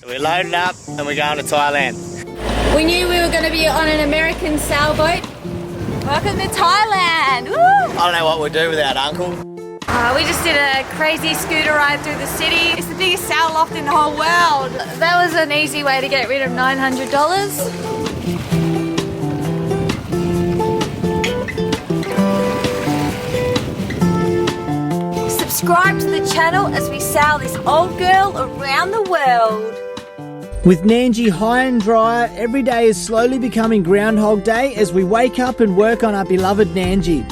We're loading up and we're going to Thailand. We knew we were going to be on an American sailboat. Welcome to Thailand! Woo! I don't know what we'll do without Uncle. We just did a crazy scooter ride through the city. It's the biggest sail loft in the whole world. That was an easy way to get rid of $900. Subscribe to the channel as we sail this old girl around the world. With Nandji high and dry, every day is slowly becoming Groundhog Day as we wake up and work on our beloved Nandji.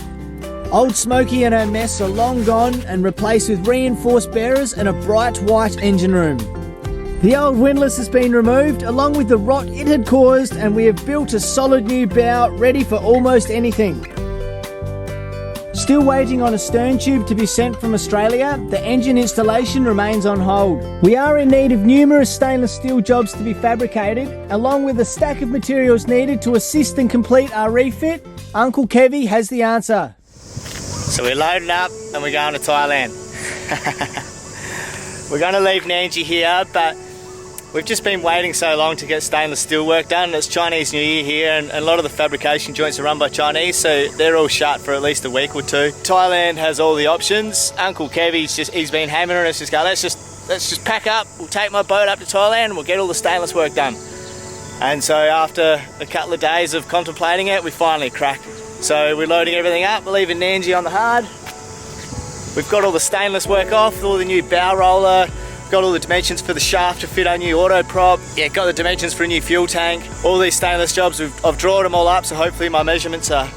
Old Smokey and her mess are long gone and replaced with reinforced bearers and a bright white engine room. The old windlass has been removed along with the rot it had caused, and we have built a solid new bow ready for almost anything. Still waiting on a stern tube to be sent from Australia, the engine installation remains on hold. We are in need of numerous stainless steel jobs to be fabricated, along with a stack of materials needed to assist and complete our refit. Uncle Kevy has the answer. So we're loading up and we're going to Thailand. We're going to leave Nandji here, but we've just been waiting so long to get stainless steel work done. It's Chinese New Year here, and a lot of the fabrication joints are run by Chinese, so they're all shut for at least a week or two. Thailand has all the options. Uncle Kevy's been hammering us, just go, let's just pack up, we'll take my boat up to Thailand and we'll get all the stainless work done. And so after a couple of days of contemplating it, we finally cracked. So we're loading everything up, we're leaving Nandji on the hard. We've got all the stainless work off, all the new bow roller, got all the dimensions for the shaft to fit our new auto prop. Yeah, got the dimensions for a new fuel tank. All these stainless jobs, I've drawn them all up, so hopefully my measurements are...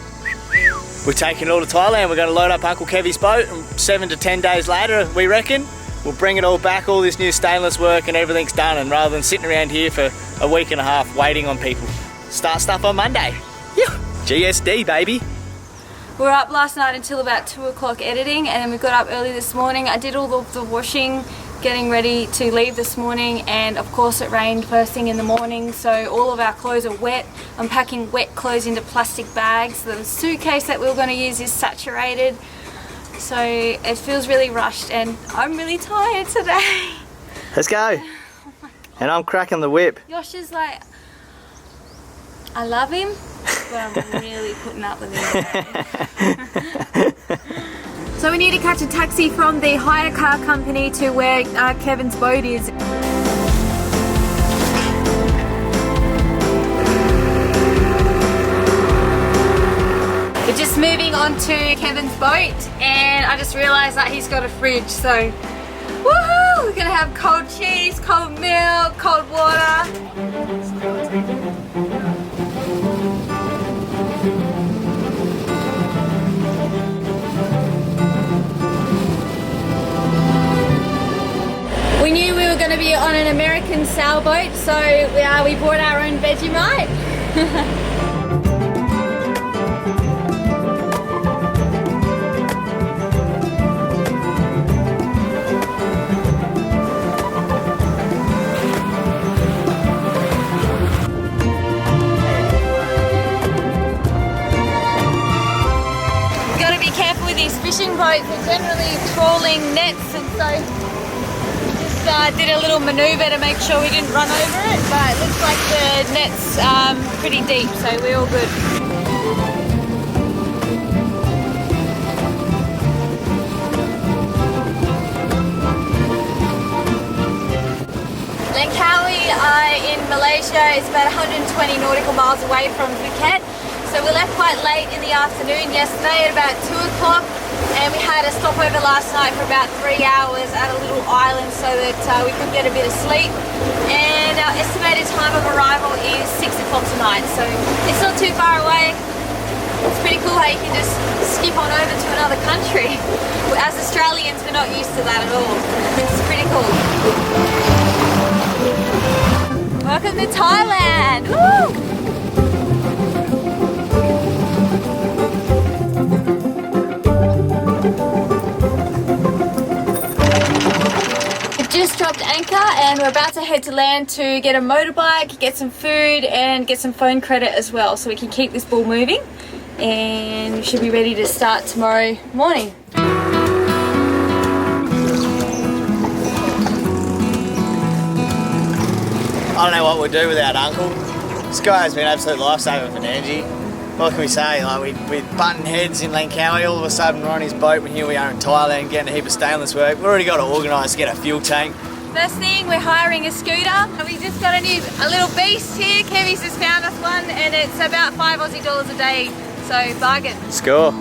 We're taking it all to Thailand. We're going to load up Uncle Kevy's boat, and 7 to 10 days later, we reckon, we'll bring it all back, all this new stainless work, and everything's done. And rather than sitting around here for a week and a half waiting on people, start stuff on Monday. Yeah. GSD, baby. We were up last night until about 2 o'clock editing, and then we got up early this morning. I did all the washing, getting ready to leave this morning, and of course it rained first thing in the morning, so all of our clothes are wet. I'm packing wet clothes into plastic bags. The suitcase that we were going to use is saturated, so it feels really rushed, and I'm really tired today. Let's go. Oh and I'm cracking the whip. Josh is like, I love him, but I'm really putting up with him. So we need to catch a taxi from the hire car company to where Kevin's boat is. We're just moving on to Kevin's boat, and I just realised that he's got a fridge, so woohoo! We're gonna have cold cheese, cold milk, cold water. We knew we were going to be on an American sailboat, so we brought our own Vegemite. You've got to be careful with these fishing boats. They're generally trawling nets, and so did a little maneuver to make sure we didn't run over it, but it looks like the net's pretty deep, so we're all good. Langkawi in Malaysia is about 120 nautical miles away from Phuket, so we left quite late in the afternoon yesterday at about 2 o'clock. And we had a stopover last night for about 3 hours at a little island so that we could get a bit of sleep. And our estimated time of arrival is 6 o'clock tonight, so it's not too far away. It's pretty cool how you can just skip on over to another country. As Australians, we're not used to that at all. It's pretty cool. Welcome to Thailand! Woo! Just dropped anchor and we're about to head to land to get a motorbike, get some food and get some phone credit as well, so we can keep this ball moving, and we should be ready to start tomorrow morning. I don't know what we'd do without Uncle. This guy has been an absolute lifesaver for Nandji. What can we say? Like we're button heads in Langkawi, all of a sudden we're on his boat, and here we are in Thailand getting a heap of stainless work. We've already got to organise to get a fuel tank. First thing, we're hiring a scooter. We just got a little beast here. Kevy's just found us one, and it's about $5 Aussie a day, so bargain. Score.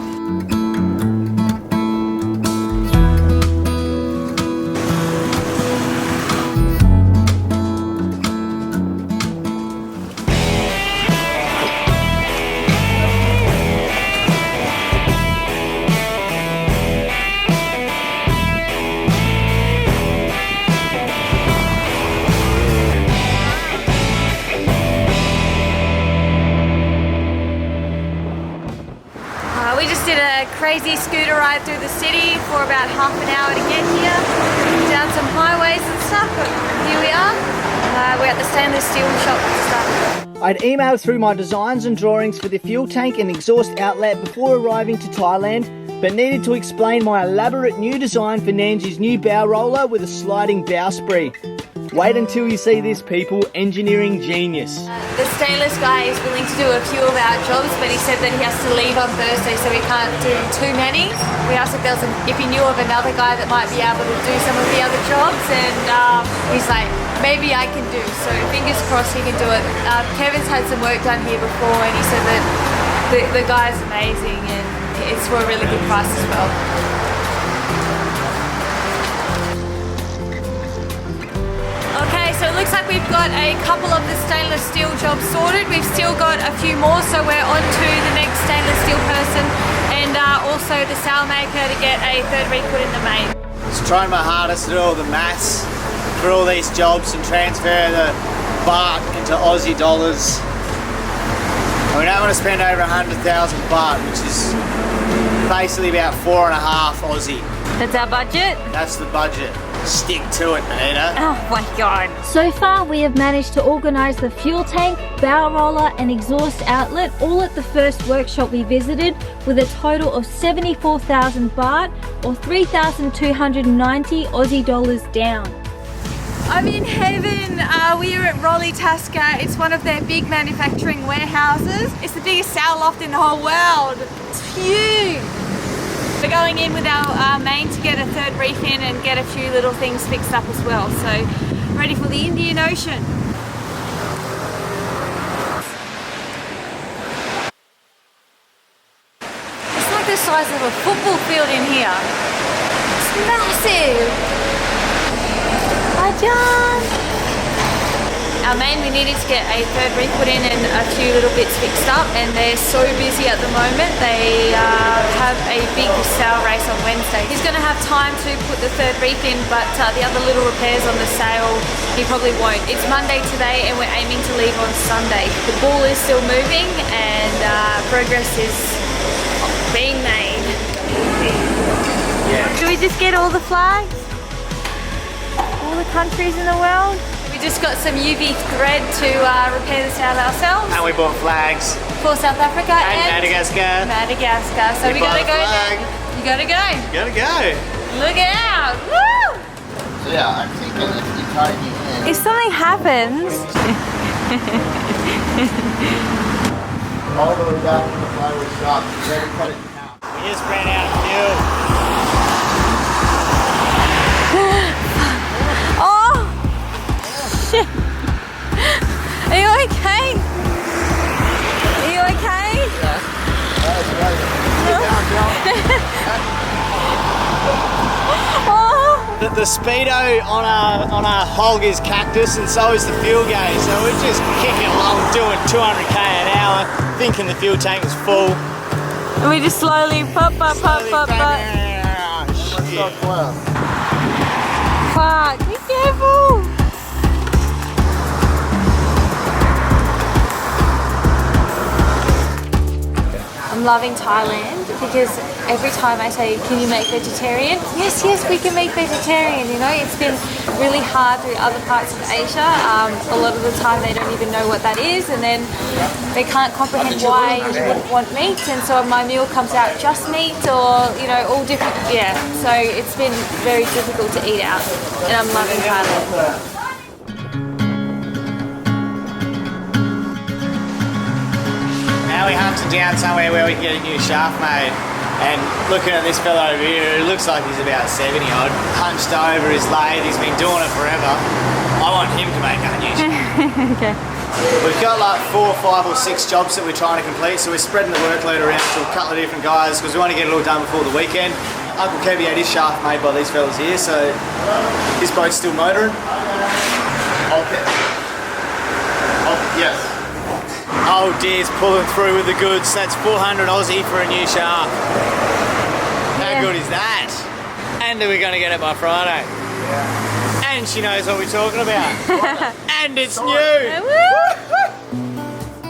We just did a crazy scooter ride through the city for about half an hour to get here, down some highways and stuff, but here we are. We're at the stainless steel shop and stuff. I'd emailed through my designs and drawings for the fuel tank and exhaust outlet before arriving to Thailand, but needed to explain my elaborate new design for Nandji's new bow roller with a sliding bowsprit. Wait until you see this, people. Engineering genius. The stainless guy is willing to do a few of our jobs, but he said that he has to leave on Thursday, so we can't do too many. We asked if he knew of another guy that might be able to do some of the other jobs, and he's like, maybe I can do. So fingers crossed he can do it. Kevin's had some work done here before, and he said that the guy's amazing, and it's for a really good price as well. Okay, so it looks like we've got a couple of the stainless steel jobs sorted. We've still got a few more, so we're on to the next stainless steel person, and also the sail maker to get a third reef put in the main. Just trying my hardest to do all the maths for all these jobs and transfer the baht into Aussie dollars. And we don't want to spend over 100,000 baht, which is basically about 4.5 Aussie. That's our budget? That's the budget. Stick to it, Anita. Oh my god. So far we have managed to organise the fuel tank, bow roller and exhaust outlet all at the first workshop we visited, with a total of 74,000 baht or 3,290 Aussie dollars down. I'm in heaven. We are at Rolly Tasca. It's one of their big manufacturing warehouses. It's the biggest sail loft in the whole world. It's huge. We're going in with our main to get a third reef in and get a few little things fixed up as well. So ready for the Indian Ocean. It's like the size of a football field in here. It's massive. Hi John. Our main, we needed to get a third reef put in and a few little bits fixed up, and they're so busy at the moment. They have a big sail race on Wednesday. He's going to have time to put the third reef in, but the other little repairs on the sail, he probably won't. It's Monday today and we're aiming to leave on Sunday. The ball is still moving and progress is being made. Yeah. Do we just get all the flags? All the countries in the world? Just got some UV thread to repair the sail ourselves. And we bought flags. For South Africa and Madagascar. Madagascar. So we gotta go now. You gotta go. You gotta go. Look out! Woo! So yeah, I'm thinking if you tie me in. If something happens. All the way down to the plywood shop, you better cut it in half. We just ran out of fuel. Oh! Shit! Are you okay? Are you okay? Yeah. That's right. Oh! The speedo on our hog is cactus, and so is the fuel gauge. So we're just kicking along, doing 200k an hour, thinking the fuel tank is full. And we just slowly pop. Shit. Fuck! Be careful! I'm loving Thailand because every time I say, can you make vegetarian? Yes, we can make vegetarian, you know. It's been really hard through other parts of Asia. A lot of the time they don't even know what that is, and then they can't comprehend why you wouldn't want meat, and so my meal comes out just meat or, you know, all different, yeah. So it's been very difficult to eat out, and I'm loving Thailand. currently hunting down somewhere where we can get a new shaft made. And looking at this fella over here, it looks like he's about 70 odd, hunched over his lathe, he's been doing it forever. I want him to make a new shaft. Okay. We've got like 4, 5 or 6 jobs that we're trying to complete, so we're spreading the workload around to a couple of different guys because we want to get it all done before the weekend. Uncle Kevy had his shaft made by these fellas here, so his boat's still motoring. Okay. Oh, yes. Oh dear's pulling through with the goods. That's 400 Aussie for a new shaft. How good is that? And we're going to get it by Friday. Yeah. And she knows what we're talking about. And it's new.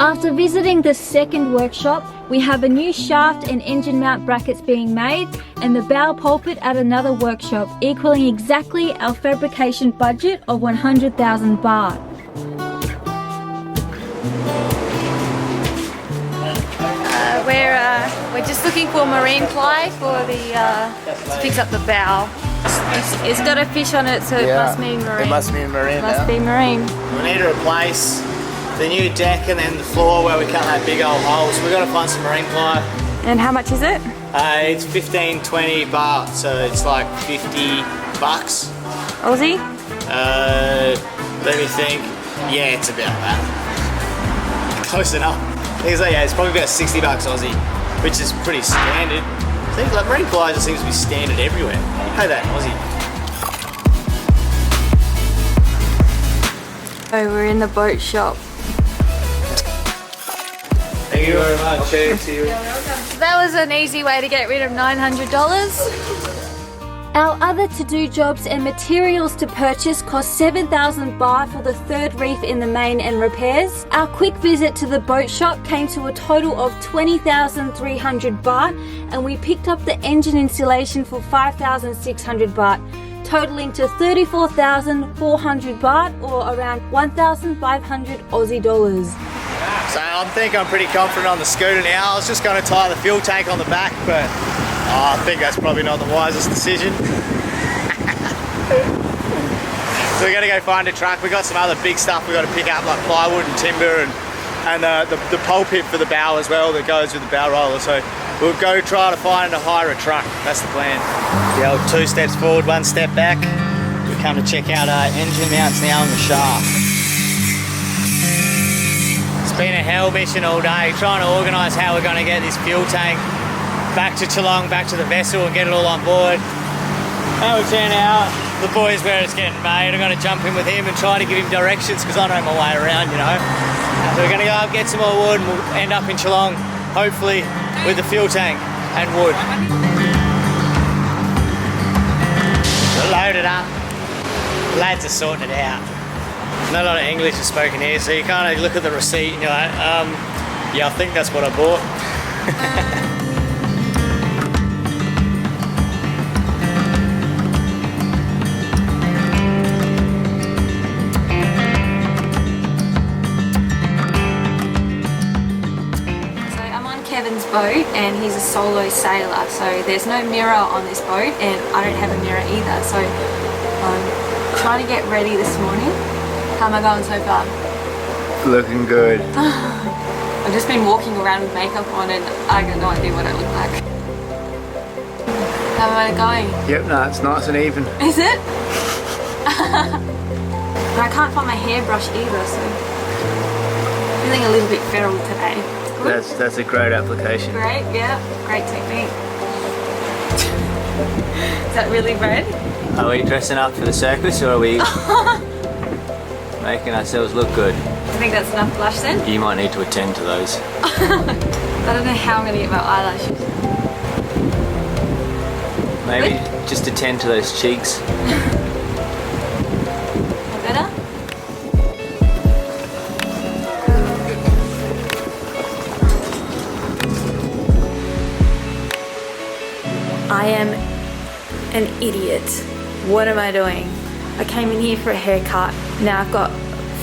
After visiting the second workshop, we have a new shaft and engine mount brackets being made and the bow pulpit at another workshop, equaling exactly our fabrication budget of 100,000 baht. We're just looking for marine ply for the to fix up the bow. It's got a fish on it, so it must mean marine. It must mean marine. Must be marine. We need to replace the new deck and then the floor where we cut that big old hole. So we've got to find some marine ply. And how much is it? It's 15, 20 baht, so it's like 50 bucks. Aussie? Let me think. Yeah, it's about that. Close enough. It's probably about 60 bucks Aussie, which is pretty standard. I think like marine ply just seems to be standard everywhere. You pay that in Aussie. Oh, we're in the boat shop. Thank you very much. Cheers to you. That was an easy way to get rid of $900. Our other to-do jobs and materials to purchase cost 7,000 baht for the third reef in the main and repairs. Our quick visit to the boat shop came to a total of 20,300 baht and we picked up the engine insulation for 5,600 baht, totaling to 34,400 baht or around 1,500 Aussie dollars. So I think I'm pretty confident on the scooter now. I was just going to tie the fuel tank on the back, but I think that's probably not the wisest decision. So we're going to go find a truck. We've got some other big stuff we've got to pick up, like plywood and timber and the pulpit for the bow as well that goes with the bow roller. So we'll go try to find and hire a truck. That's the plan. The old 2 steps forward, 1 step back. We come to check out our engine mounts now on the shaft. It's been a hell mission all day, trying to organise how we're going to get this fuel tank back to Geelong, back to the vessel and get it all on board. How we turn out, the boy's where it's getting made. I'm going to jump in with him and try to give him directions because I know my way around, you know. So we're going to go up, get some more wood and we'll end up in Geelong, hopefully with the fuel tank and wood. So load it up. The lads are sorting it out. Not a lot of English is spoken here, so you kind of look at the receipt and you're like, yeah, I think that's what I bought. Kevin's boat and he's a solo sailor, so there's no mirror on this boat and I don't have a mirror either, so I'm trying to get ready this morning. How am I going so far? Looking good. I've just been walking around with makeup on and I got no idea what I look like. How am I going? Yep, no, it's nice and even. Is it? But I can't find my hairbrush either, so I'm feeling a little bit feral today. That's a great application. Great, yeah, great technique. Is that really red? Are we dressing up for the circus or are we making ourselves look good? I think that's enough blush then. You might need to attend to those. I don't know how I'm going to get my eyelashes. Maybe just attend to those cheeks. Better? I am an idiot. What am I doing? I came in here for a haircut. Now I've got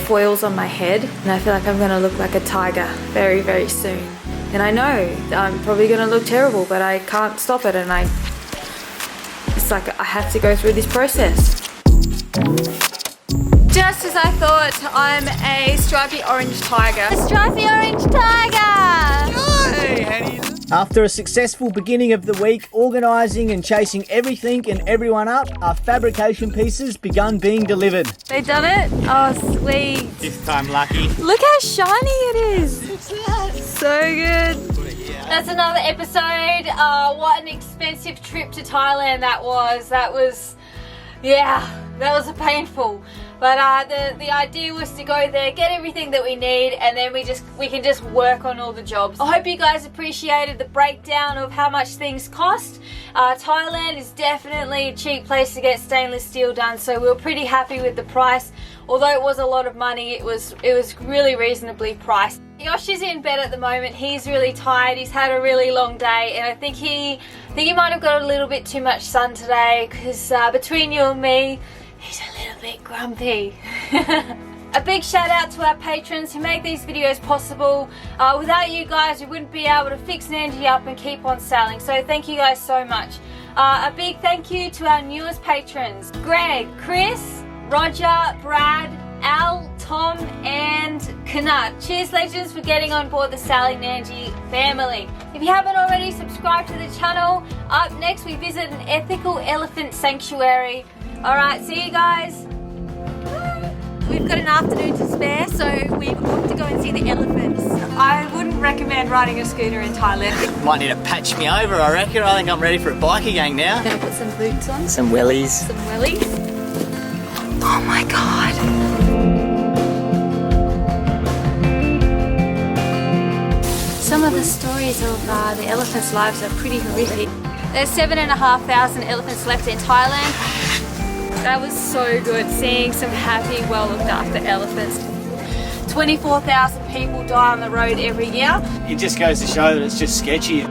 foils on my head and I feel like I'm gonna look like a tiger very, very soon. And I know that I'm probably gonna look terrible, but I can't stop it and it's like I have to go through this process. Just as I thought, I'm a stripy orange tiger. A stripy orange tiger! Hey, how do you do? After a successful beginning of the week, organising and chasing everything and everyone up, our fabrication pieces begun being delivered. They done it? Oh, sweet. This time lucky. Look how shiny it is. So good. That's another episode. What an expensive trip to Thailand that was. Yeah, that was painful. But the idea was to go there, get everything that we need, and then we can just work on all the jobs. I hope you guys appreciated the breakdown of how much things cost. Thailand is definitely a cheap place to get stainless steel done, so we were pretty happy with the price. Although it was a lot of money, it was really reasonably priced. Yosh is in bed at the moment. He's really tired. He's had a really long day, and I think he might have got a little bit too much sun today, because between you and me, he's a little bit grumpy. A big shout out to our patrons who make these videos possible. Without you guys, we wouldn't be able to fix Nandji up and keep on sailing. So thank you guys so much. A big thank you to our newest patrons: Greg, Chris, Roger, Brad, Al, Tom and Kanat. Cheers legends for getting on board the Sailing Nandji family. If you haven't already, subscribe to the channel. Up next we visit an ethical elephant sanctuary. Alright, see you guys. We've got an afternoon to spare, so we've got to go and see the elephants. I wouldn't recommend riding a scooter in Thailand. Might need to patch me over, I reckon. I think I'm ready for a bike again now. I'm gonna put some boots on. Some wellies. Some wellies. Oh my god. Some of the stories of the elephants' lives are pretty horrific. There's 7,500 elephants left in Thailand. That was so good, seeing some happy, well looked after elephants. 24,000 people die on the road every year. It just goes to show that it's just sketchy.